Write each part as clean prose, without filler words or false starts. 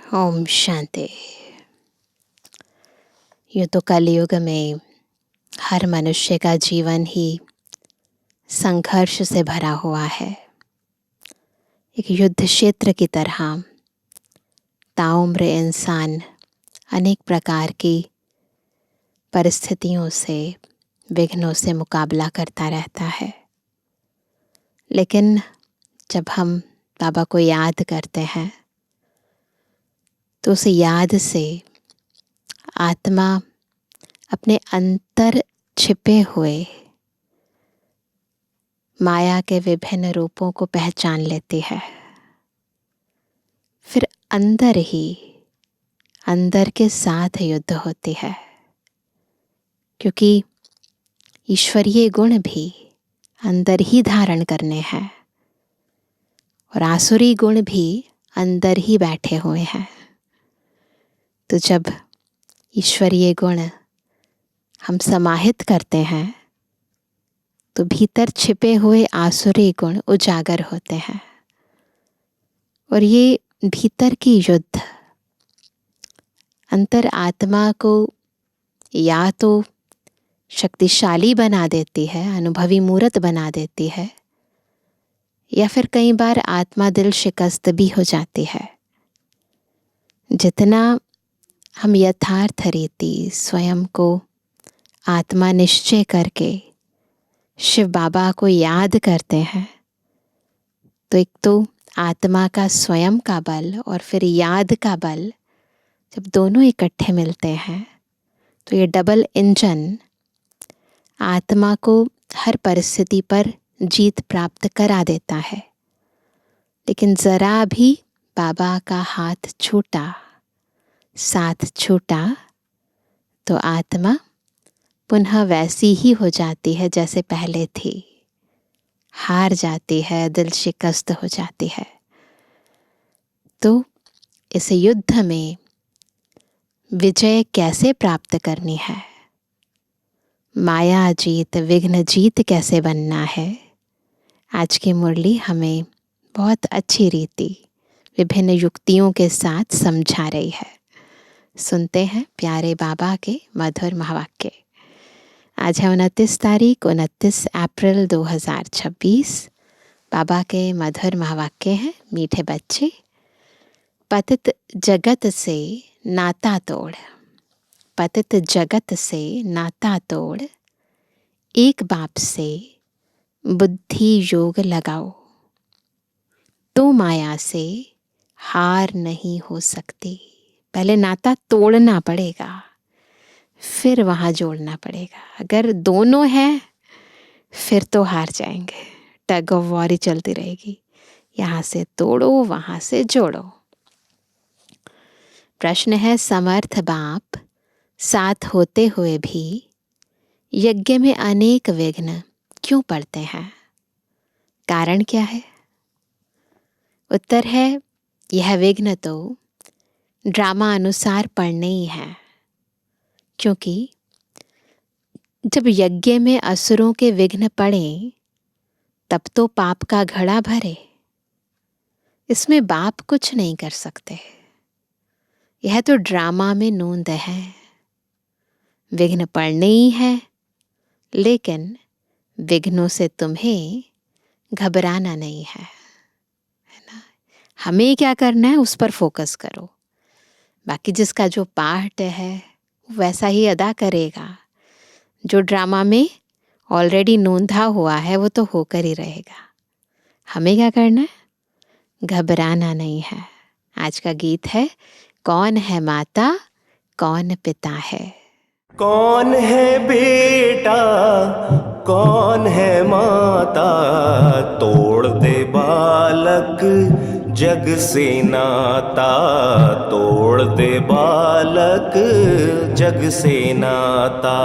ओम शांति। यूँ तो कलयुग में हर मनुष्य का जीवन ही संघर्ष से भरा हुआ है। एक युद्ध क्षेत्र की तरह ताउम्र इंसान अनेक प्रकार की परिस्थितियों से, विघ्नों से मुकाबला करता रहता है। लेकिन जब हम बाबा को याद करते हैं तो उस याद से आत्मा अपने अंतर छिपे हुए माया के विभिन्न रूपों को पहचान लेती है। फिर अंदर के साथ युद्ध होती है, क्योंकि ईश्वरीय गुण भी अंदर ही धारण करने हैं और आसुरी गुण भी अंदर ही बैठे हुए हैं। तो जब ईश्वरीय गुण हम समाहित करते हैं तो भीतर छिपे हुए आसुरी गुण उजागर होते हैं। और ये भीतर की युद्ध अंतर आत्मा को या तो शक्तिशाली बना देती है, अनुभवी मूर्त बना देती है, या फिर कई बार आत्मा दिल शिकस्त भी हो जाती है। जितना हम यथार्थ रीति स्वयं को आत्मा निश्चय करके शिव बाबा को याद करते हैं, तो एक तो आत्मा का स्वयं का बल और फिर याद का बल जब दोनों इकट्ठे मिलते हैं तो ये डबल इंजन आत्मा को हर परिस्थिति पर जीत प्राप्त करा देता है। लेकिन ज़रा भी बाबा का हाथ छूटा, साथ छूटा, तो आत्मा पुनः वैसी ही हो जाती है जैसे पहले थी। हार जाती है, दिल शिकस्त हो जाती है। तो इस युद्ध में विजय कैसे प्राप्त करनी है, माया जीत, विघ्न जीत कैसे बनना है, आज की मुरली हमें बहुत अच्छी रीति विभिन्न युक्तियों के साथ समझा रही है। सुनते हैं प्यारे बाबा के मधुर महावाक्य। आज है 29 अप्रैल 2026। बाबा के मधुर महावाक्य हैं, मीठे बच्चे। पतित जगत से नाता तोड़, पतित जगत से नाता तोड़, एक बाप से बुद्धि योग लगाओ, तो माया से हार नहीं हो सकती। पहले नाता तोड़ना पड़ेगा, फिर वहाँ जोड़ना पड़ेगा। अगर दोनों हैं फिर तो हार जाएंगे, टग ऑफ वॉर ही चलती रहेगी। यहाँ से तोड़ो, वहाँ से जोड़ो। प्रश्न है, समर्थ बाप साथ होते हुए भी यज्ञ में अनेक विघ्न क्यों पड़ते हैं? कारण क्या है? उत्तर है, यह विघ्न तो ड्रामा अनुसार पड़ने ही है। क्योंकि जब यज्ञ में असुरों के विघ्न पड़े तब तो पाप का घड़ा भरे। इसमें बाप कुछ नहीं कर सकते। यह तो ड्रामा में नोंद है। विघ्न पड़ने ही है, लेकिन विघ्नों से तुम्हें घबराना नहीं है ना? हमें क्या करना है उस पर फोकस करो। बाकी जिसका जो पार्ट है वैसा ही अदा करेगा। जो ड्रामा में ऑलरेडी नोंधा हुआ है वो तो होकर ही रहेगा। हमें क्या करना है? घबराना नहीं है। आज का गीत है, कौन है माता कौन पिता है। कौन है बेटा कौन है माता, तोड़ दे बालक जग से नाता, तोड़ दे बालक जग से नाता।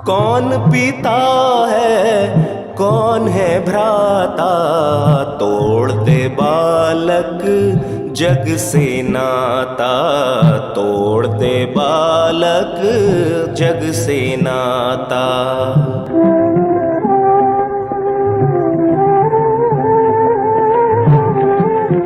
कौन पिता है कौन है भ्राता, तोड़ दे बालक जग से नाता, तोड़ दे बालक जग से नाता। ओम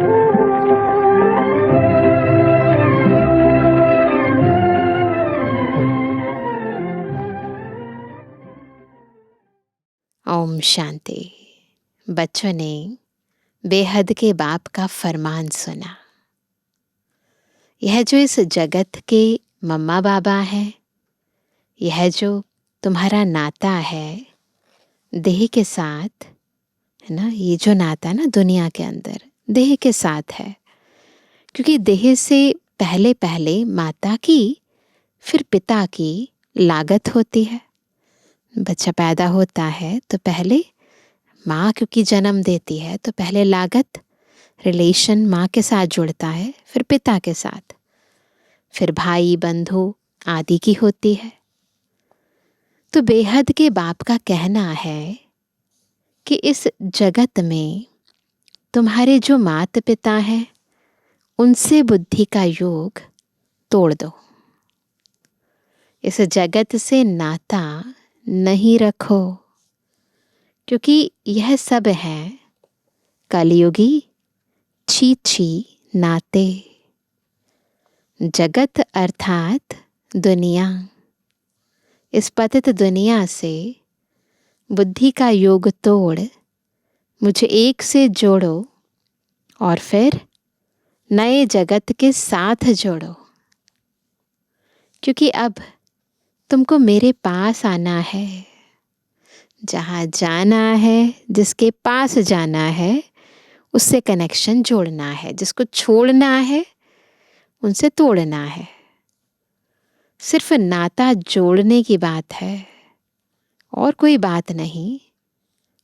शांति। बच्चों ने बेहद के बाप का फरमान सुना। यह जो इस जगत के मम्मा बाबा हैं, यह जो तुम्हारा नाता है देह के साथ, है ना, ये जो नाता ना दुनिया के अंदर देह के साथ है, क्योंकि देह से पहले पहले माता की फिर पिता की लागत होती है। बच्चा पैदा होता है तो पहले माँ क्योंकि जन्म देती है तो पहले लागत रिलेशन माँ के साथ जुड़ता है, फिर पिता के साथ, फिर भाई बंधु आदि की होती है। तो बेहद के बाप का कहना है कि इस जगत में तुम्हारे जो माता पिता हैं उनसे बुद्धि का योग तोड़ दो। इस जगत से नाता नहीं रखो, क्योंकि यह सब है कलयुगी छी नाते। जगत अर्थात दुनिया, इस पतित दुनिया से बुद्धि का योग तोड़ मुझे एक से जोड़ो और फिर नए जगत के साथ जोड़ो, क्योंकि अब तुमको मेरे पास आना है। जहाँ जाना है, जिसके पास जाना है, उससे कनेक्शन जोड़ना है। जिसको छोड़ना है उनसे तोड़ना है। सिर्फ नाता जोड़ने की बात है और कोई बात नहीं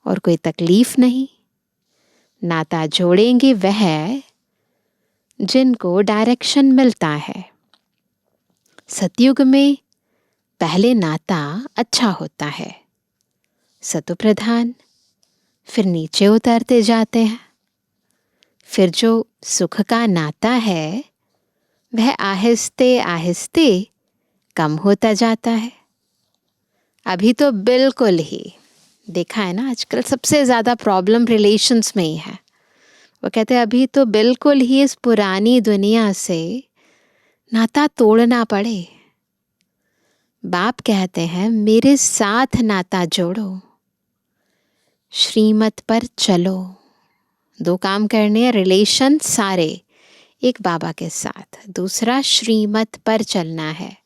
और कोई तकलीफ नहीं। नाता जोड़ेंगे वह जिनको डायरेक्शन मिलता है। सतयुग में पहले नाता अच्छा होता है, सतो प्रधान, फिर नीचे उतरते जाते हैं। फिर जो सुख का नाता है वह आहिस्ते आहिस्ते कम होता जाता है। अभी तो बिल्कुल ही देखा है ना, आजकल सबसे ज़्यादा प्रॉब्लम रिलेशंस में ही है। वो कहते हैं अभी तो बिल्कुल ही इस पुरानी दुनिया से नाता तोड़ना पड़े। बाप कहते हैं मेरे साथ नाता जोड़ो, श्रीमत पर चलो। दो काम करने हैं, रिलेशन सारे एक बाबा के साथ, दूसरा श्रीमत पर चलना है।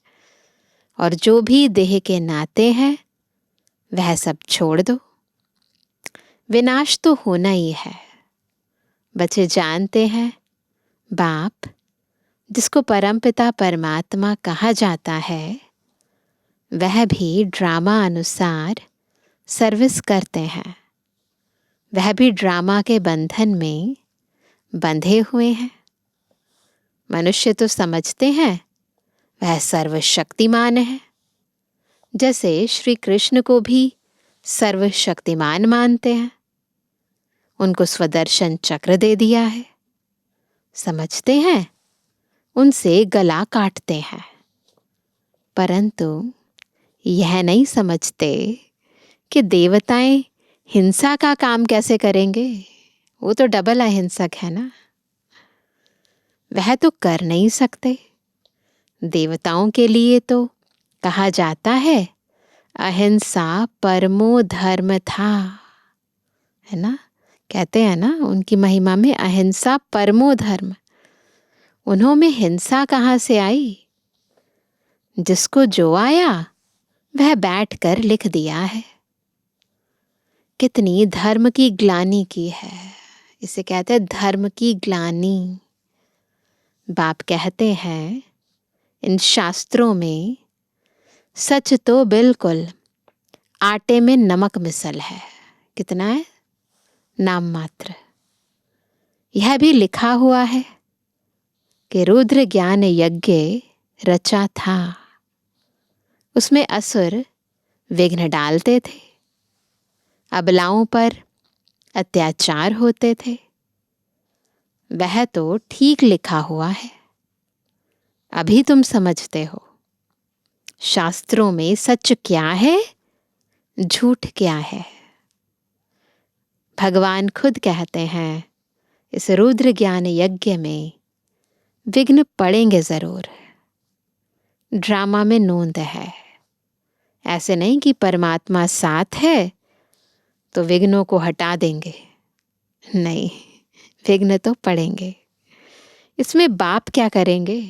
और जो भी देह के नाते हैं वह सब छोड़ दो। विनाश तो होना ही है। बच्चे जानते हैं बाप जिसको परमपिता परमात्मा कहा जाता है वह भी ड्रामा अनुसार सर्विस करते हैं। वह भी ड्रामा के बंधन में बंधे हुए हैं। मनुष्य तो समझते हैं वह सर्वशक्तिमान है, जैसे श्री कृष्ण को भी सर्वशक्तिमान मानते हैं। उनको स्वदर्शन चक्र दे दिया है, समझते हैं उनसे गला काटते हैं, परंतु यह नहीं समझते कि देवताएं हिंसा का काम कैसे करेंगे। वो तो डबल अहिंसक है ना, वह तो कर नहीं सकते। देवताओं के लिए तो कहा जाता है अहिंसा परमो धर्म था, है ना। कहते हैं ना उनकी महिमा में अहिंसा परमो धर्म। उन्होंने हिंसा कहाँ से आई? जिसको जो आया वह बैठकर लिख दिया है। कितनी धर्म की ग्लानि की है, इसे कहते हैं धर्म की ग्लानि। बाप कहते हैं इन शास्त्रों में सच तो बिल्कुल आटे में नमक मिसल है। कितना है? नाम मात्र। यह भी लिखा हुआ है कि रुद्र ज्ञान यज्ञ रचा था, उसमें असुर विघ्न डालते थे, अबलाओं पर अत्याचार होते थे। वह तो ठीक लिखा हुआ है। अभी तुम समझते हो शास्त्रों में सच क्या है, झूठ क्या है। भगवान खुद कहते हैं इस रुद्र ज्ञान यज्ञ में विघ्न पड़ेंगे जरूर। ड्रामा में नोंद है। ऐसे नहीं कि परमात्मा साथ है तो विघ्नों को हटा देंगे, नहीं, विघ्न तो पड़ेंगे। इसमें बाप क्या करेंगे?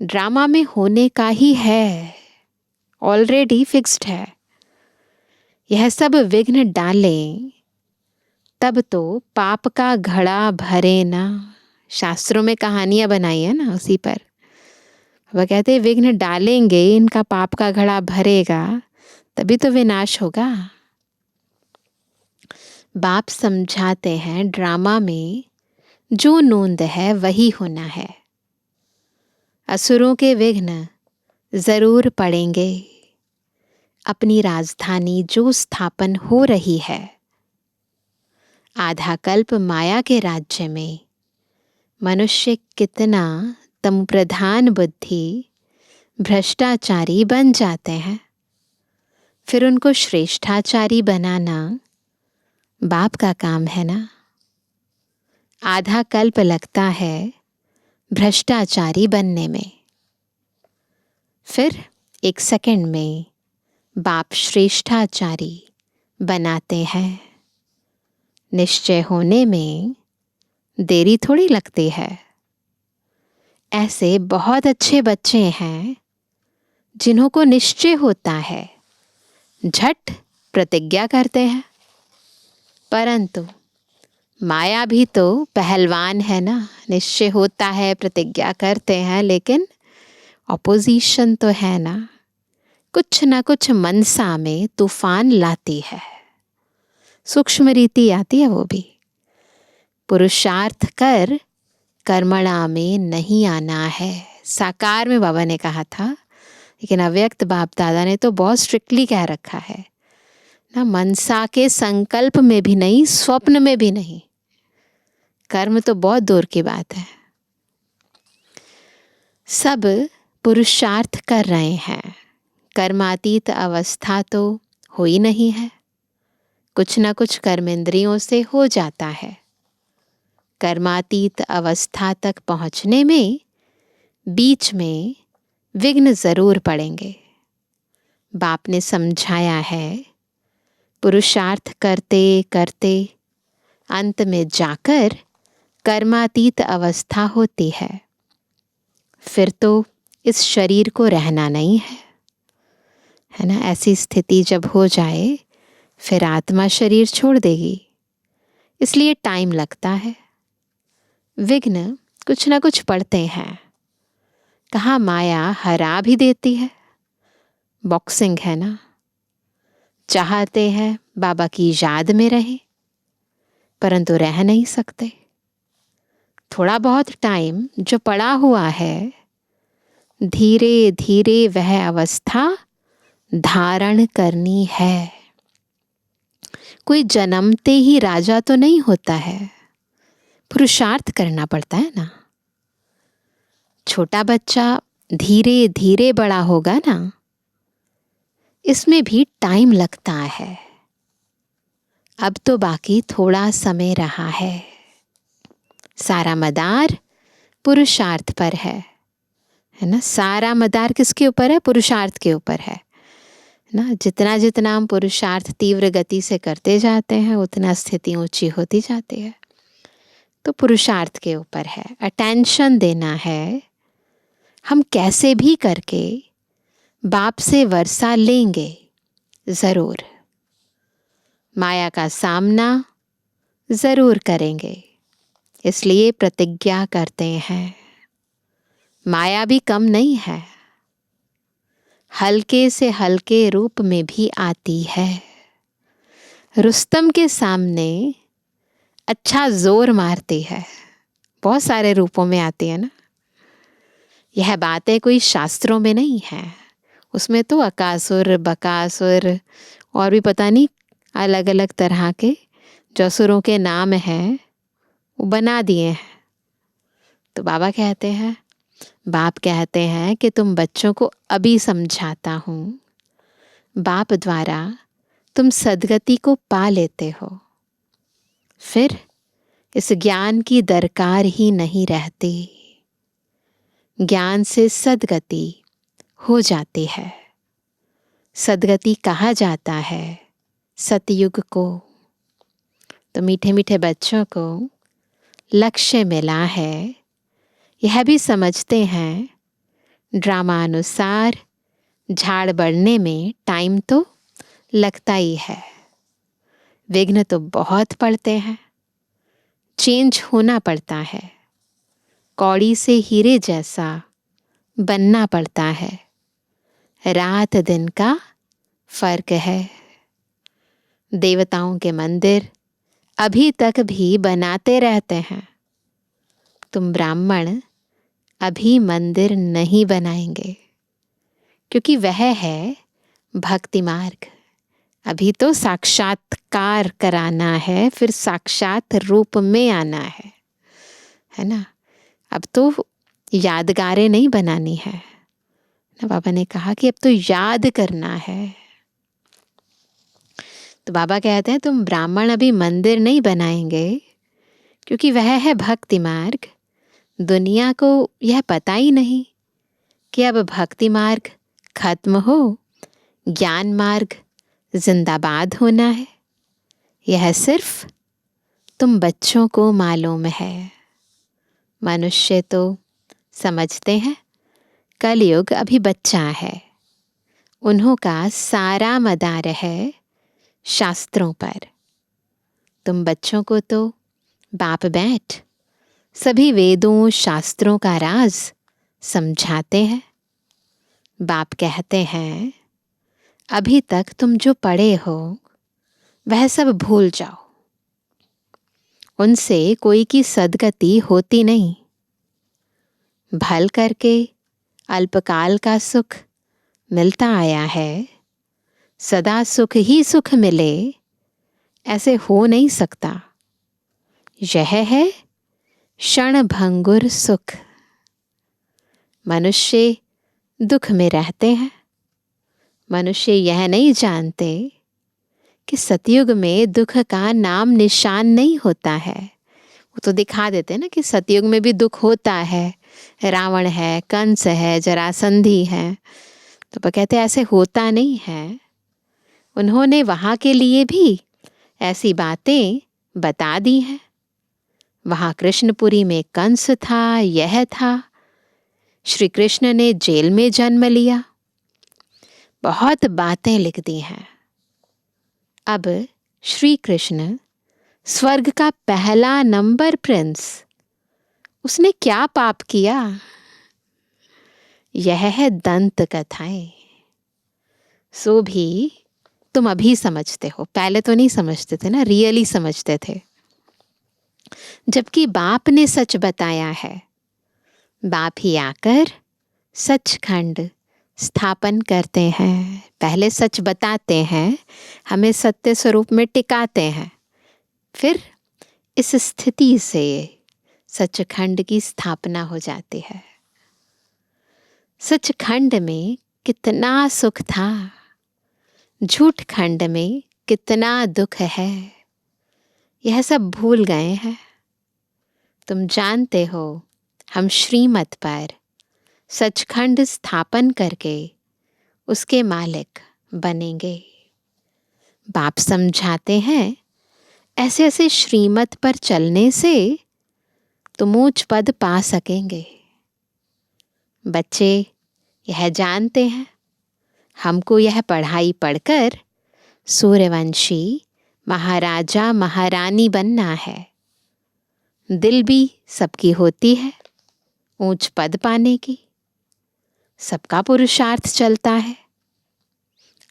ड्रामा में होने का ही है, ऑलरेडी फिक्स्ड है। यह सब विघ्न डालें तब तो पाप का घड़ा भरे ना। शास्त्रों में कहानियां बनाई है ना उसी पर। वह कहते हैं विघ्न डालेंगे, इनका पाप का घड़ा भरेगा, तभी तो विनाश होगा। बाप समझाते हैं ड्रामा में जो नोंद है वही होना है। असुरों के विघ्न जरूर पड़ेंगे। अपनी राजधानी जो स्थापन हो रही है, आधा कल्प माया के राज्य में मनुष्य कितना तम प्रधान बुद्धि भ्रष्टाचारी बन जाते हैं, फिर उनको श्रेष्ठाचारी बनाना बाप का काम है ना। आधा कल्प लगता है भ्रष्टाचारी बनने में, फिर 1 सेकंड में बाप श्रेष्ठाचारी बनाते हैं। निश्चय होने में देरी थोड़ी लगती है। ऐसे बहुत अच्छे बच्चे हैं जिन्हों को निश्चय होता है, झट प्रतिज्ञा करते हैं। परंतु माया भी तो पहलवान है ना। निश्चय होता है, प्रतिज्ञा करते हैं, लेकिन ऑपोजिशन तो है ना। कुछ ना कुछ मनसा में तूफान लाती है। सूक्ष्म रीति आती है वो भी। पुरुषार्थ कर कर्मणा में नहीं आना है। साकार में बाबा ने कहा था, लेकिन अव्यक्त बाप दादा ने तो बहुत स्ट्रिक्टली कह रखा है ना। मनसा के संकल्प में भी नहीं, स्वप्न में भी नहीं। कर्म तो बहुत दूर की बात है। सब पुरुषार्थ कर रहे हैं, कर्मातीत अवस्था तो हो ही नहीं है। कुछ ना कुछ कर्मेंद्रियों से हो जाता है। कर्मातीत अवस्था तक पहुंचने में बीच में विघ्न जरूर पड़ेंगे। बाप ने समझाया है, पुरुषार्थ करते करते अंत में जाकर कर्मातीत अवस्था होती है। फिर तो इस शरीर को रहना नहीं है ना। ऐसी स्थिति जब हो जाए फिर आत्मा शरीर छोड़ देगी, इसलिए टाइम लगता है। विघ्न कुछ ना कुछ पड़ते हैं। कहाँ माया हरा भी देती है। बॉक्सिंग है ना। चाहते हैं बाबा की याद में रहे, परंतु रह नहीं सकते। थोड़ा बहुत टाइम जो पड़ा हुआ है, धीरे धीरे वह अवस्था धारण करनी है। कोई जन्मते ही राजा तो नहीं होता है, पुरुषार्थ करना पड़ता है ना। छोटा बच्चा धीरे धीरे बड़ा होगा ना, इसमें भी टाइम लगता है। अब तो बाकी थोड़ा समय रहा है। सारा मदार पुरुषार्थ पर है ना। सारा मदार किसके ऊपर है? पुरुषार्थ के ऊपर है ना। जितना जितना हम पुरुषार्थ तीव्र गति से करते जाते हैं, उतना स्थिति ऊंची होती जाती है। तो पुरुषार्थ के ऊपर है, अटेंशन देना है। हम कैसे भी करके बाप से वर्षा लेंगे जरूर। माया का सामना जरूर करेंगे, इसलिए प्रतिज्ञा करते हैं। माया भी कम नहीं है, हल्के से हल्के रूप में भी आती है। रुस्तम के सामने अच्छा जोर मारती है, बहुत सारे रूपों में आती है ना। यह बातें कोई शास्त्रों में नहीं है। उसमें तो अकासुर, बकासुर और भी पता नहीं अलग अलग तरह के जो असुरों के नाम हैं वो बना दिए हैं। तो बाबा कहते हैं, बाप कहते हैं कि तुम बच्चों को अभी समझाता हूँ। बाप द्वारा तुम सदगति को पा लेते हो, फिर इस ज्ञान की दरकार ही नहीं रहती। ज्ञान से सद्गति हो जाती है। सद्गति कहा जाता है सतयुग को। तो मीठे मीठे बच्चों को लक्ष्य मिला है, यह भी समझते हैं ड्रामा अनुसार झाड़ बढ़ने में टाइम तो लगता ही है, विघ्न तो बहुत पड़ते हैं, चेंज होना पड़ता है, कौड़ी से हीरे जैसा बनना पड़ता है, रात दिन का फर्क है। देवताओं के मंदिर अभी तक भी बनाते रहते हैं, तुम ब्राह्मण अभी मंदिर नहीं बनाएंगे, क्योंकि वह है भक्ति मार्ग। अभी तो साक्षात्कार कराना है, फिर साक्षात रूप में आना है ना। अब तो यादगारें नहीं बनानी है ना, बाबा ने कहा कि अब तो याद करना है। तो बाबा कहते हैं तुम ब्राह्मण अभी मंदिर नहीं बनाएंगे, क्योंकि वह है भक्ति मार्ग। दुनिया को यह पता ही नहीं कि अब भक्ति मार्ग खत्म हो, ज्ञान मार्ग जिंदाबाद होना है। यह सिर्फ तुम बच्चों को मालूम है। मनुष्य तो समझते हैं कलयुग अभी बच्चा है, उन्हों का सारा मदार है शास्त्रों पर। तुम बच्चों को तो बाप बैठ सभी वेदों शास्त्रों का राज समझाते हैं। बाप कहते हैं अभी तक तुम जो पढ़े हो वह सब भूल जाओ, उनसे कोई की सद्गति होती नहीं। भल करके अल्पकाल का सुख मिलता आया है, सदा सुख ही सुख मिले ऐसे हो नहीं सकता। यह है क्षण भंगुर सुख। मनुष्य दुख में रहते हैं, मनुष्य यह नहीं जानते कि सतयुग में दुख का नाम निशान नहीं होता है। वो तो दिखा देते हैं ना कि सतयुग में भी दुख होता है, रावण है, कंस है, जरासंधी है, तो वो कहते ऐसे होता नहीं है। उन्होंने वहाँ के लिए भी ऐसी बातें बता दी हैं। वहाँ कृष्णपुरी में कंस था, यह था, श्री कृष्ण ने जेल में जन्म लिया, बहुत बातें लिख दी हैं। अब श्री कृष्ण स्वर्ग का पहला नंबर प्रिंस, उसने क्या पाप किया? यह है दंत कथाएं। सो भी तुम अभी समझते हो, पहले तो नहीं समझते थे ना, रियली समझते थे। जबकि बाप ने सच बताया है, बाप ही आकर सचखंड स्थापन करते हैं। पहले सच बताते हैं, हमें सत्य स्वरूप में टिकाते हैं, फिर इस स्थिति से सचखंड की स्थापना हो जाती है। सचखंड में कितना सुख था, झूठ खंड में कितना दुख है, यह सब भूल गए हैं। तुम जानते हो हम श्रीमत पर सचखंड स्थापन करके उसके मालिक बनेंगे। बाप समझाते हैं ऐसे ऐसे श्रीमत पर चलने से तुम ऊंच पद पा सकेंगे। बच्चे यह जानते हैं हमको यह पढ़ाई पढ़कर सूर्यवंशी महाराजा महारानी बनना है। दिल भी सबकी होती है ऊंच पद पाने की, सबका पुरुषार्थ चलता है।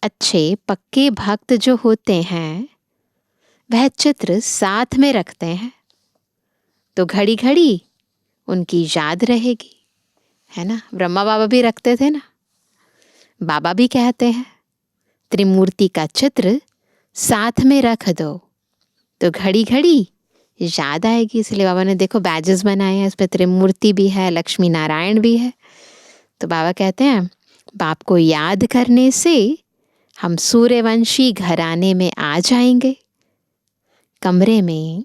अच्छे पक्के भक्त जो होते हैं वह चित्र साथ में रखते हैं, तो घड़ी घड़ी उनकी याद रहेगी, है ना। ब्रह्मा बाबा भी रखते थे ना, बाबा भी कहते हैं त्रिमूर्ति का चित्र साथ में रख दो तो घड़ी घड़ी याद आएगी। इसलिए बाबा ने देखो बैजेस बनाए हैं, इस पर त्रिमूर्ति भी है, लक्ष्मी नारायण भी है। तो बाबा कहते हैं बाप को याद करने से हम सूर्यवंशी घराने में आ जाएंगे। कमरे में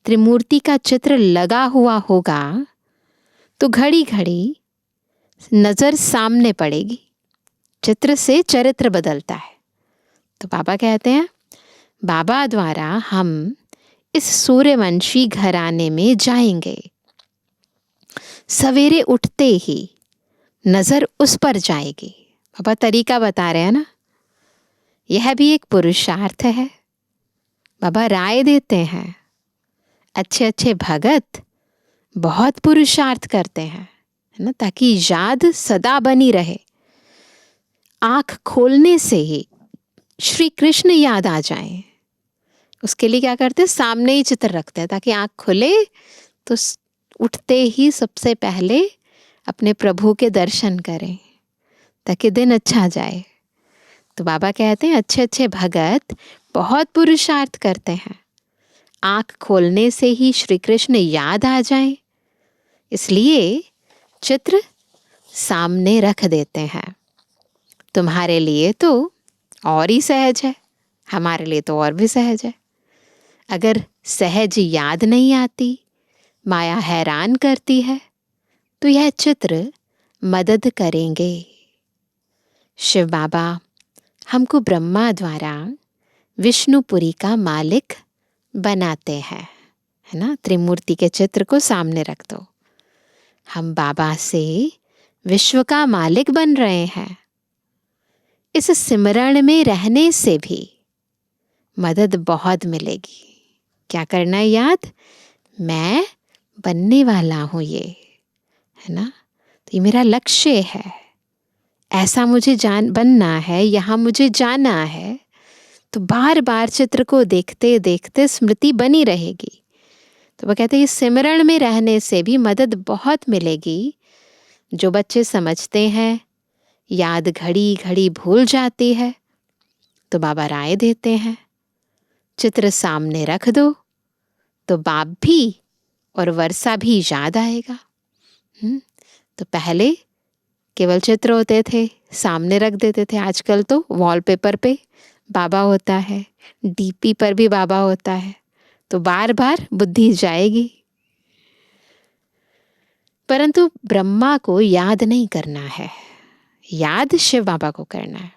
त्रिमूर्ति का चित्र लगा हुआ होगा तो घड़ी घड़ी नजर सामने पड़ेगी, चित्र से चरित्र बदलता है। तो बाबा कहते हैं बाबा द्वारा हम इस सूर्यवंशी घराने में जाएंगे। सवेरे उठते ही नजर उस पर जाएगी। बाबा तरीका बता रहे हैं ना, यह भी एक पुरुषार्थ है। बाबा राय देते हैं, अच्छे अच्छे भगत बहुत पुरुषार्थ करते हैं, है ना, ताकि याद सदा बनी रहे। आंख खोलने से ही श्री कृष्ण याद आ जाए, उसके लिए क्या करते हैं, सामने ही चित्र रखते हैं ताकि आंख खुले तो उठते ही सबसे पहले अपने प्रभु के दर्शन करें, ताकि दिन अच्छा जाए। तो बाबा कहते हैं अच्छे अच्छे भगत बहुत पुरुषार्थ करते हैं, आंख खोलने से ही श्री कृष्ण याद आ जाए, इसलिए चित्र सामने रख देते हैं। तुम्हारे लिए तो और ही सहज है, हमारे लिए तो और भी सहज है। अगर सहज याद नहीं आती, माया हैरान करती है, तो यह चित्र मदद करेंगे। शिव बाबा हमको ब्रह्मा द्वारा विष्णुपुरी का मालिक बनाते हैं, है ना। त्रिमूर्ति के चित्र को सामने रख दो, हम बाबा से विश्व का मालिक बन रहे हैं। इस सिमरण में रहने से भी मदद बहुत मिलेगी। क्या करना है याद, मैं बनने वाला हूँ, ये है ना, तो ये मेरा लक्ष्य है, ऐसा मुझे बनना है, यहाँ मुझे जाना है। तो बार बार चित्र को देखते देखते स्मृति बनी रहेगी। तो वो कहते हैं इस सिमरण में रहने से भी मदद बहुत मिलेगी। जो बच्चे समझते हैं, याद घड़ी घड़ी भूल जाती है, तो बाबा राय देते हैं चित्र सामने रख दो, तो बाप भी और वर्षा भी याद आएगा। तो पहले केवल चित्र होते थे, सामने रख देते थे, आजकल तो वॉलपेपर पे बाबा होता है, डीपी पर भी बाबा होता है, तो बार बार बुद्धि जाएगी। परंतु ब्रह्मा को याद नहीं करना है, याद शिव बाबा को करना है।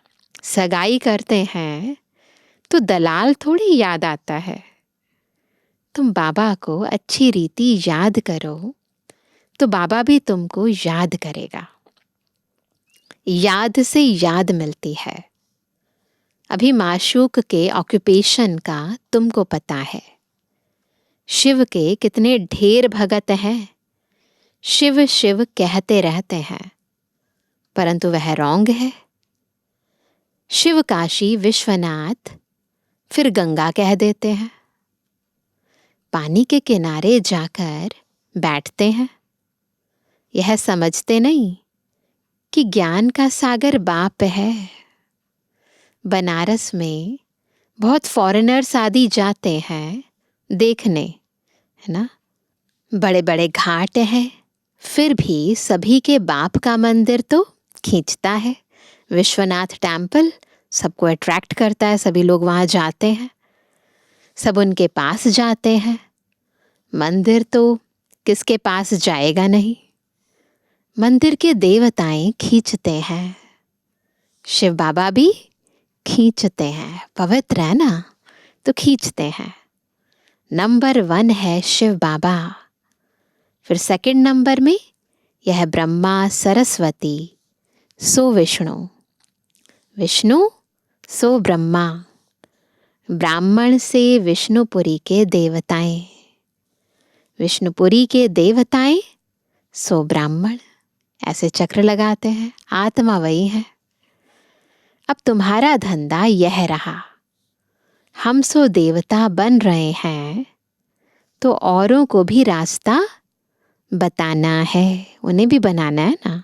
सगाई करते हैं तो दलाल थोड़ी याद आता है। तुम बाबा को अच्छी रीति याद करो तो बाबा भी तुमको याद करेगा। याद से याद मिलती है। अभी माशूक के ऑक्यूपेशन का तुमको पता है। शिव के कितने ढेर भगत हैं, शिव शिव कहते रहते हैं, परंतु वह रॉन्ग है। शिव काशी विश्वनाथ फिर गंगा कह देते हैं। पानी के किनारे जाकर बैठते हैं, यह समझते नहीं कि ज्ञान का सागर बाप है। बनारस में बहुत फॉरेनर्स आदि जाते हैं देखने, है ना, बड़े बड़े घाट हैं, फिर भी सभी के बाप का मंदिर तो खींचता है। विश्वनाथ टेम्पल सबको अट्रैक्ट करता है, सभी लोग वहाँ जाते हैं, सब उनके पास जाते हैं। मंदिर तो किसके पास जाएगा नहीं, मंदिर के देवताएं खींचते हैं, शिव बाबा भी खींचते हैं, पवित्र है ना, तो खींचते हैं। नंबर 1 है शिव बाबा, फिर सेकंड नंबर में यह ब्रह्मा सरस्वती सो विष्णु, विष्णु सो ब्रह्मा, ब्राह्मण से विष्णुपुरी के देवताएं, विष्णुपुरी के देवताएं सो ब्राह्मण, ऐसे चक्र लगाते हैं। आत्मा वही है। अब तुम्हारा धंधा यह रहा, हम सो देवता बन रहे हैं तो औरों को भी रास्ता बताना है, उन्हें भी बनाना है ना।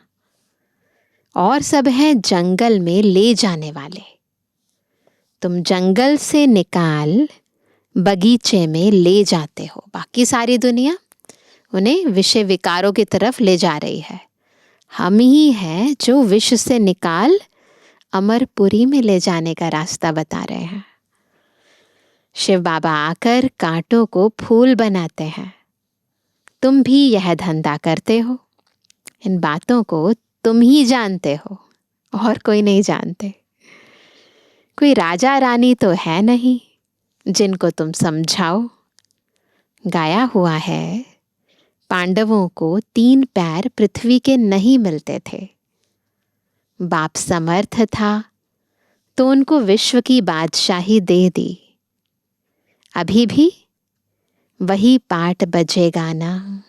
और सब हैं जंगल में ले जाने वाले, तुम जंगल से निकाल बगीचे में ले जाते हो, बाकी सारी दुनिया उन्हें विषय विकारों की तरफ ले जा रही है। हम ही हैं जो विष से निकाल अमरपुरी में ले जाने का रास्ता बता रहे हैं। शिव बाबा आकर कांटों को फूल बनाते हैं। तुम भी यह धंधा करते हो। इन बातों को तुम ही जानते हो, और कोई नहीं जानते। कोई राजा रानी तो है नहीं जिनको तुम समझाओ। गाया हुआ है, पांडवों को 3 पैर पृथ्वी के नहीं मिलते थे। बाप समर्थ था तो उनको विश्व की बादशाही दे दी। अभी भी वही पाठ बजेगा ना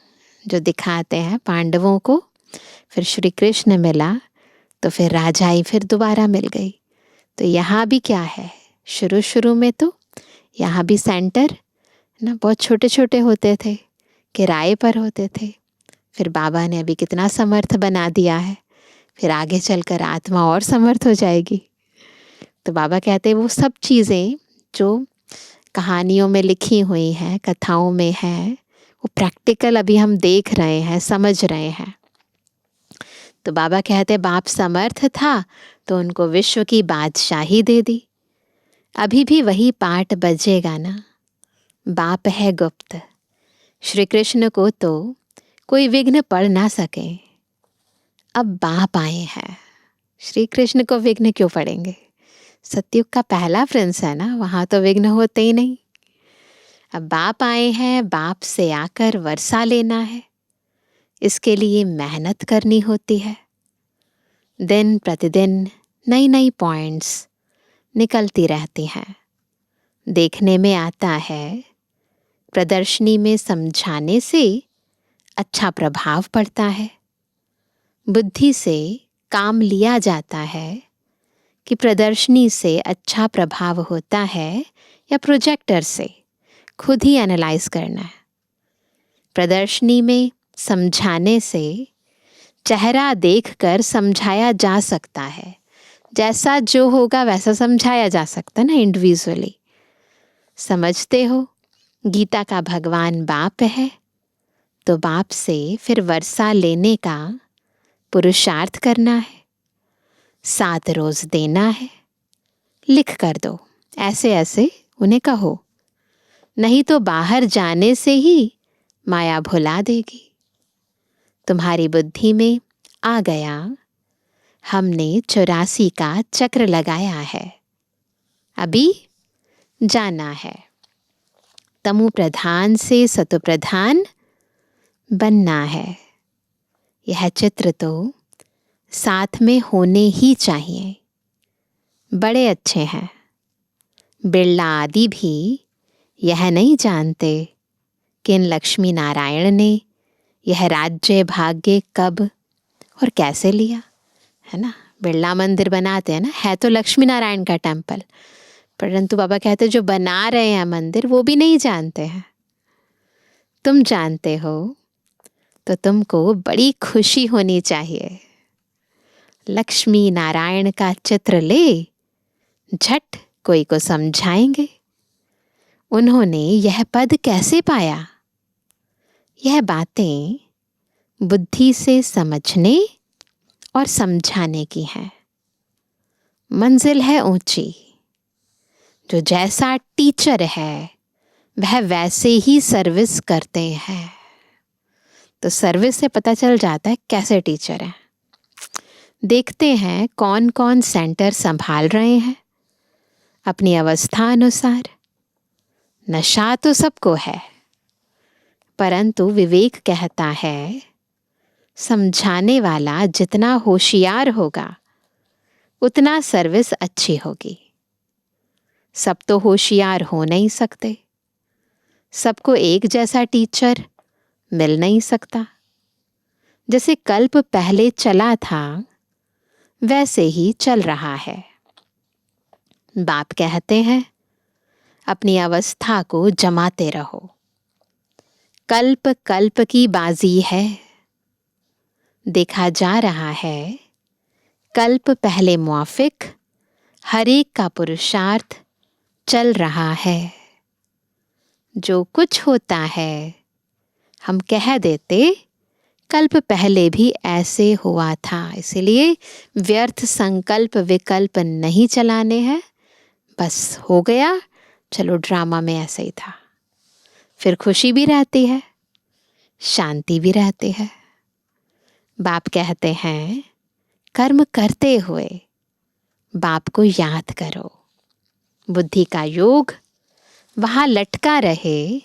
जो दिखाते हैं पांडवों को। फिर श्री कृष्ण मिला तो फिर राजाई फिर दोबारा मिल गई। तो यहाँ भी क्या है, शुरू शुरू में तो यहाँ भी सेंटर ना बहुत छोटे छोटे होते थे, किराए पर होते थे। फिर बाबा ने अभी कितना समर्थ बना दिया है, फिर आगे चलकर आत्मा और समर्थ हो जाएगी। तो बाबा कहते हैं वो सब चीज़ें जो कहानियों में लिखी हुई हैं, कथाओं में हैं, वो प्रैक्टिकल अभी हम देख रहे हैं, समझ रहे हैं। तो बाबा कहते बाप समर्थ था तो उनको विश्व की बादशाही दे दी। अभी भी वही पाठ बजेगा ना। बाप है गुप्त। श्री कृष्ण को तो कोई विघ्न पड़ ना सके। अब बाप आए हैं, श्री कृष्ण को विघ्न क्यों पड़ेंगे? सतयुग का पहला प्रिंस है ना, वहाँ तो विघ्न होते ही नहीं। अब बाप आए हैं, बाप से आकर वर्षा लेना है। इसके लिए मेहनत करनी होती है। दिन प्रतिदिन नई नई पॉइंट्स निकलती रहती हैं। देखने में आता है प्रदर्शनी में समझाने से अच्छा प्रभाव पड़ता है। बुद्धि से काम लिया जाता है कि प्रदर्शनी से अच्छा प्रभाव होता है या प्रोजेक्टर से, खुद ही एनालाइज करना है। प्रदर्शनी में समझाने से चेहरा देखकर समझाया जा सकता है। जैसा जो होगा वैसा समझाया जा सकता है ना, इंडिविजुअली। समझते हो गीता का भगवान बाप है, तो बाप से फिर वर्षा लेने का पुरुषार्थ करना है। 7 रोज देना है। लिख कर दो, ऐसे ऐसे उन्हें कहो, नहीं तो बाहर जाने से ही माया भुला देगी। तुम्हारी बुद्धि में आ गया, हमने 84 का चक्र लगाया है, अभी जाना है। तमु प्रधान से सतु प्रधान बनना है। यह चित्र तो साथ में होने ही चाहिए। बड़े अच्छे हैं। बिरला आदि भी यह नहीं जानते कि इन लक्ष्मी नारायण ने यह राज्य भाग्य कब और कैसे लिया, है ना। बिरला मंदिर बनाते हैं ना, है तो लक्ष्मी नारायण का टेम्पल, परंतु बाबा कहते जो बना रहे हैं मंदिर वो भी नहीं जानते हैं। तुम जानते हो तो तुमको बड़ी खुशी होनी चाहिए। लक्ष्मी नारायण का चित्र ले, झट कोई को समझाएंगे उन्होंने यह पद कैसे पाया। यह बातें बुद्धि से समझने और समझाने की हैं। मंजिल है ऊंची। जो जैसा टीचर है वह वैसे ही सर्विस करते हैं। तो सर्विस से पता चल जाता है कैसे टीचर हैं। देखते हैं कौन कौन सेंटर संभाल रहे हैं अपनी अवस्था अनुसार। नशा तो सबको है, परंतु विवेक कहता है समझाने वाला जितना होशियार होगा उतना सर्विस अच्छी होगी। सब तो होशियार हो नहीं सकते, सबको एक जैसा टीचर मिल नहीं सकता। जैसे कल्प पहले चला था वैसे ही चल रहा है। बाप कहते हैं अपनी अवस्था को जमाते रहो। कल्प कल्प की बाजी है। देखा जा रहा है कल्प पहले मुआफिक हर एक का पुरुषार्थ चल रहा है। जो कुछ होता है हम कह देते कल्प पहले भी ऐसे हुआ था, इसलिए व्यर्थ संकल्प विकल्प नहीं चलाने हैं। बस हो गया, चलो ड्रामा में ऐसा ही था। फिर खुशी भी रहती है, शांति भी रहती है। बाप कहते हैं कर्म करते हुए बाप को याद करो। बुद्धि का योग वहां लटका रहे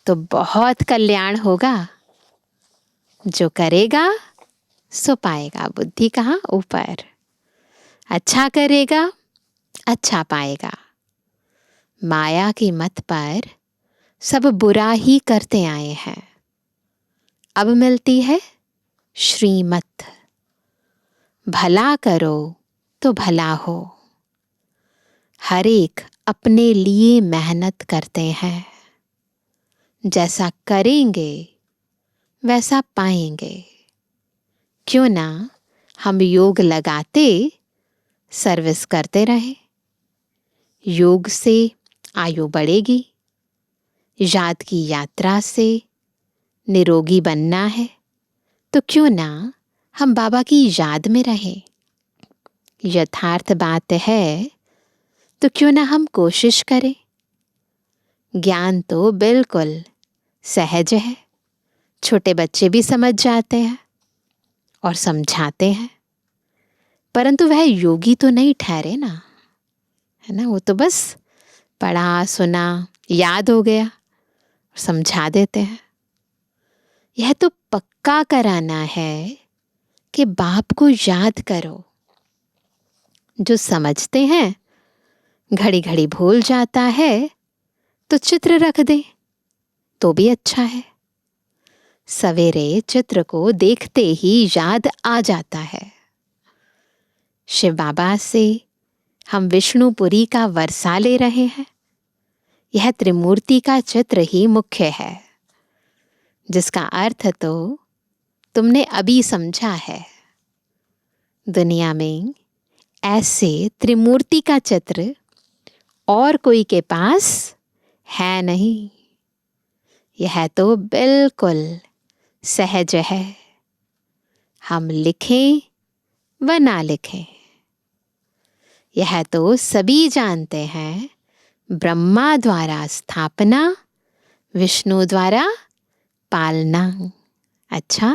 तो बहुत कल्याण होगा। जो करेगा सो पाएगा। बुद्धि कहाँ? ऊपर। अच्छा करेगा, अच्छा पाएगा। माया की मत पर सब बुरा ही करते आए हैं। अब मिलती है श्रीमत। भला करो तो भला हो। हर एक अपने लिए मेहनत करते हैं। जैसा करेंगे वैसा पाएंगे। क्यों ना हम योग लगाते सर्विस करते रहें। योग से आयु बढ़ेगी। याद की यात्रा से निरोगी बनना है तो क्यों ना हम बाबा की याद में रहें। यथार्थ बात है तो क्यों ना हम कोशिश करें। ज्ञान तो बिल्कुल सहज है। छोटे बच्चे भी समझ जाते हैं और समझाते हैं, परंतु वह योगी तो नहीं ठहरे ना, है ना। वो तो बस पढ़ा सुना याद हो गया, समझा देते हैं। यह तो पक्का कराना है कि बाप को याद करो। जो समझते हैं घड़ी घड़ी भूल जाता है तो चित्र रख दे तो भी अच्छा है। सवेरे चित्र को देखते ही याद आ जाता है। शिव बाबा से हम विष्णुपुरी का वर्षा ले रहे हैं। यह त्रिमूर्ति का चित्र ही मुख्य है, जिसका अर्थ तो तुमने अभी समझा है। दुनिया में ऐसे त्रिमूर्ति का चित्र और कोई के पास है नहीं। यह तो बिल्कुल सहज है। हम लिखें व ना लिखें, यह तो सभी जानते हैं। ब्रह्मा द्वारा स्थापना, विष्णु द्वारा पालना। अच्छा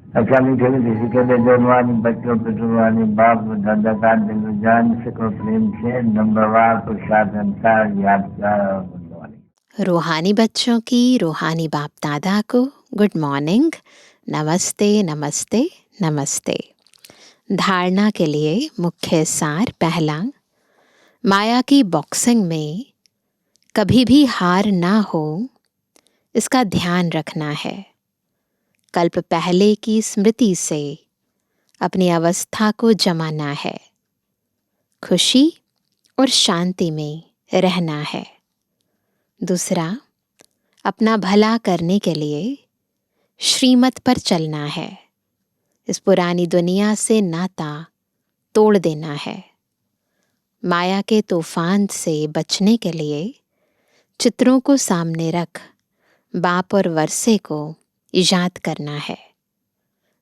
मीठे मीठे के जन्मवानी बच्चों पितृवानी बाप दादा का दिल जान सको प्रेम से नंबरवार पुरुषार्थ अनुसार याद कर। रूहानी बच्चों की रूहानी बाप दादा को गुड मॉर्निंग, नमस्ते नमस्ते नमस्ते। धारणा के लिए मुख्य सार। पहला, माया की बॉक्सिंग में कभी भी हार ना हो, इसका ध्यान रखना है। कल्प पहले की स्मृति से अपनी अवस्था को जमाना है। खुशी और शांति में रहना है। दूसरा, अपना भला करने के लिए श्रीमत पर चलना है। इस पुरानी दुनिया से नाता तोड़ देना है। माया के तूफान से बचने के लिए चित्रों को सामने रख बाप और वर्षे को याद करना है।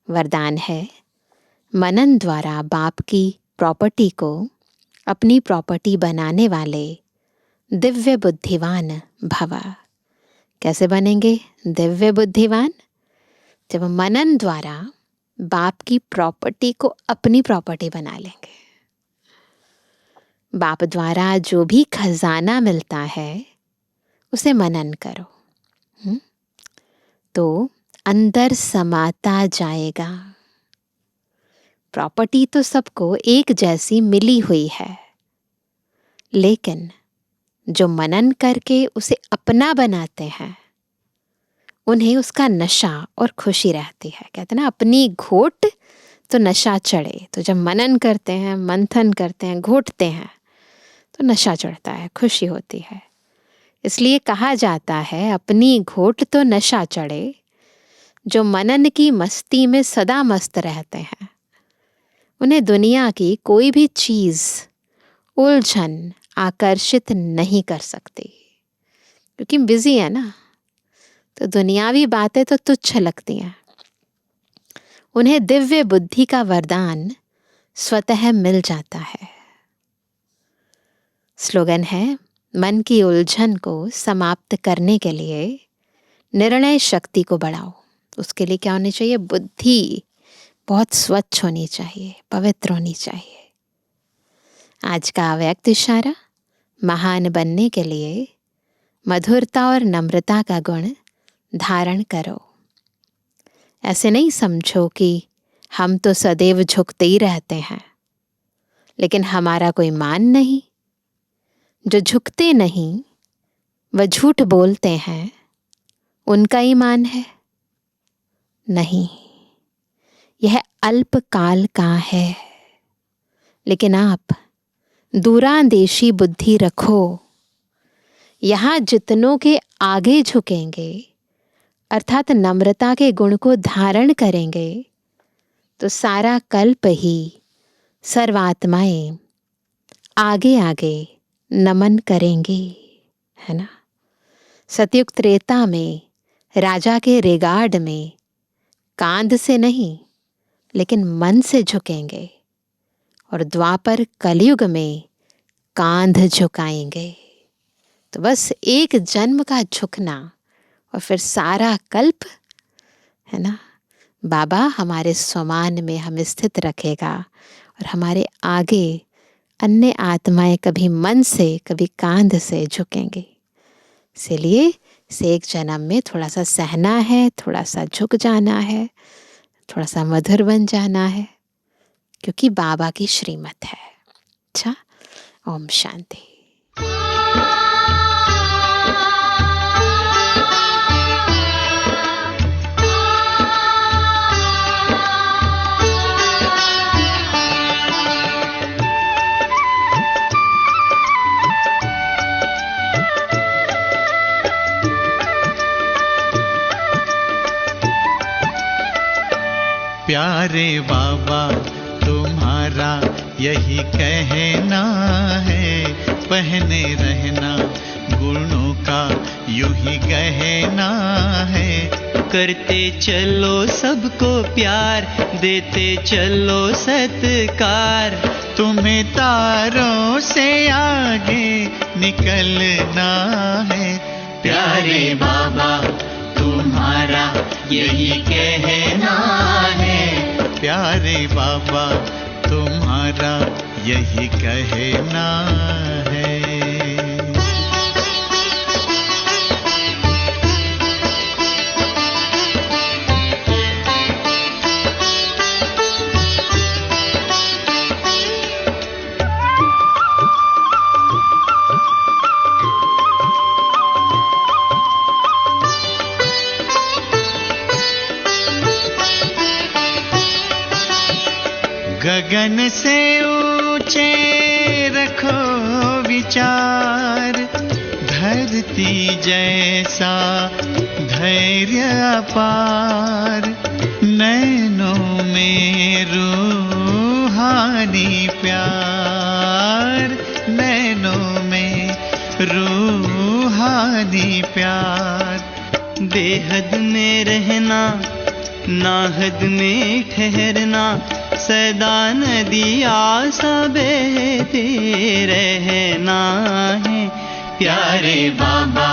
वरदान है, मनन द्वारा बाप की प्रॉपर्टी को अपनी प्रॉपर्टी बनाने वाले दिव्य बुद्धिवान भव। कैसे बनेंगे दिव्य बुद्धिवान? जब मनन द्वारा बाप की प्रॉपर्टी को अपनी प्रॉपर्टी बना लेंगे। बाप द्वारा जो भी खजाना मिलता है उसे मनन करो, तो अंदर समाता जाएगा। प्रॉपर्टी तो सबको एक जैसी मिली हुई है, लेकिन जो मनन करके उसे अपना बनाते हैं उन्हें उसका नशा और खुशी रहती है। कहते हैं ना, अपनी घोट तो नशा चढ़े। तो जब मनन करते हैं, मंथन करते हैं, घोटते हैं तो नशा चढ़ता है, खुशी होती है। इसलिए कहा जाता है, अपनी घोट तो नशा चढ़े। जो मनन की मस्ती में सदा मस्त रहते हैं उन्हें दुनिया की कोई भी चीज उलझन आकर्षित नहीं कर सकती, क्योंकि बिजी है ना। तो दुनियावी बातें तो तुच्छ लगती हैं। उन्हें दिव्य बुद्धि का वरदान स्वतः मिल जाता है। स्लोगन है, मन की उलझन को समाप्त करने के लिए निर्णय शक्ति को बढ़ाओ। उसके लिए क्या होनी चाहिए? बुद्धि बहुत स्वच्छ होनी चाहिए, पवित्र होनी चाहिए। आज का अव्यक्त इशारा, महान बनने के लिए मधुरता और नम्रता का गुण धारण करो। ऐसे नहीं समझो कि हम तो सदैव झुकते ही रहते हैं, लेकिन हमारा कोई मान नहीं। जो झुकते नहीं वह झूठ बोलते हैं, उनका ईमान है? नहीं, यह अल्पकाल का है। लेकिन आप दूरांदेशी बुद्धि रखो। यहाँ जितनों के आगे झुकेंगे, अर्थात नम्रता के गुण को धारण करेंगे, तो सारा कल्प ही सर्वात्माएं आगे आगे नमन करेंगी, है ना। सतयुग त्रेता में राजा के रिगार्ड में कांध से नहीं लेकिन मन से झुकेंगे, और द्वापर कलयुग में कांध झुकाएंगे। तो बस एक जन्म का झुकना और फिर सारा कल्प, है ना, बाबा हमारे स्वमान में हमें स्थित रखेगा और हमारे आगे अन्य आत्माएं कभी मन से कभी कांध से झुकेंगे। इसीलिए इस एक जन्म में थोड़ा सा सहना है, थोड़ा सा झुक जाना है, थोड़ा सा मधुर बन जाना है, क्योंकि बाबा की श्रीमत है। अच्छा, ओम शांति। प्यारे बाबा तुम्हारा यही कहना है, पहने रहना गुणों का यूं ही गहना है। करते चलो सबको प्यार, देते चलो सत्कार, तुम्हें तारों से आगे निकलना है। प्यारे बाबा तुम्हारा यही कहना है, प्यारे बाबा तुम्हारा यही कहना है। गगन से ऊंचे रखो विचार, धरती जैसा धैर्य अपार, नैनों में रूहानी प्यार, नैनों में रूहानी प्यार। बेहद में रहना, नाहद में ठहरना, सदा नदिया सा बहते रहना है। प्यारे बाबा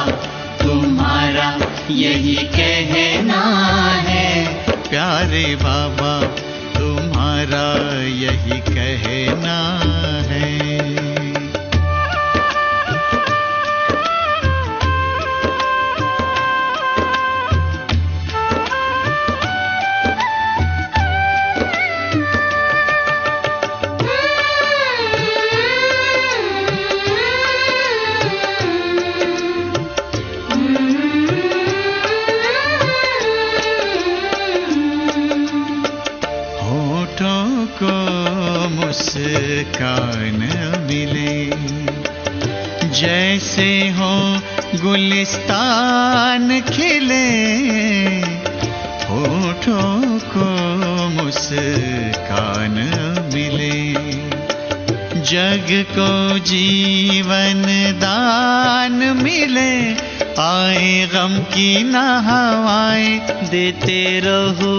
तुम्हारा यही कहना है, प्यारे बाबा तुम्हारा यही कहना है। मुस्कान मिले जैसे हो गुलिस्तान खिले, होठों को मुस्कान मिले, जग को जीवन दान मिले। आए गम की ना हवाएं, देते रहो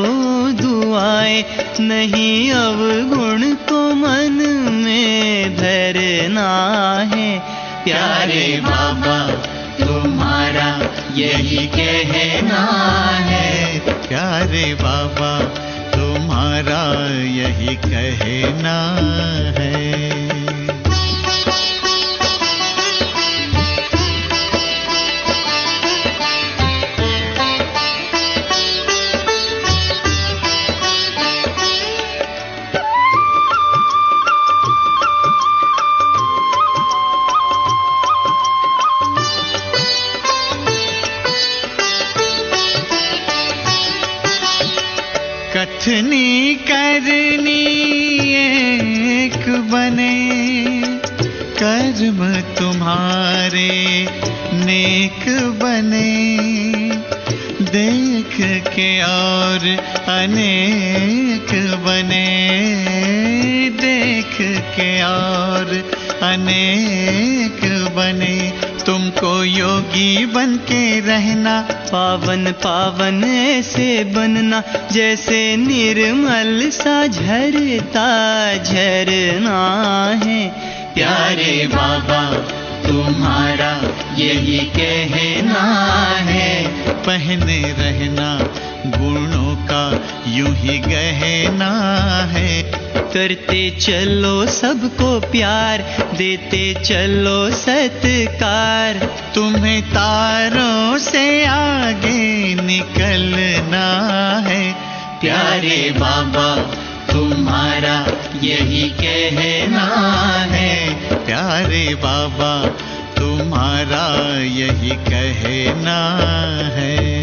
दुआएं, नहीं अवगुण को मन में धरना है। प्यारे बाबा तुम्हारा यही कहना है, प्यारे बाबा तुम्हारा यही कहना है। कथनी करनी एक बने, कर्म तुम्हारे नेक बने, देख के और अनेक बने, देख के और अनेक बने। तुमको योगी बन के रहना, पावन पावन ऐसे बनना, जैसे निर्मल सा झरता झरना है। प्यारे बाबा तुम्हारा यही कहना है, पहने रहना गुणों का यूं ही गहना है। करते चलो सबको प्यार, देते चलो सत्कार, तुम्हें तारों से आगे निकलना है। प्यारे बाबा तुम्हारा यही कहना है, प्यारे बाबा तुम्हारा यही कहना है।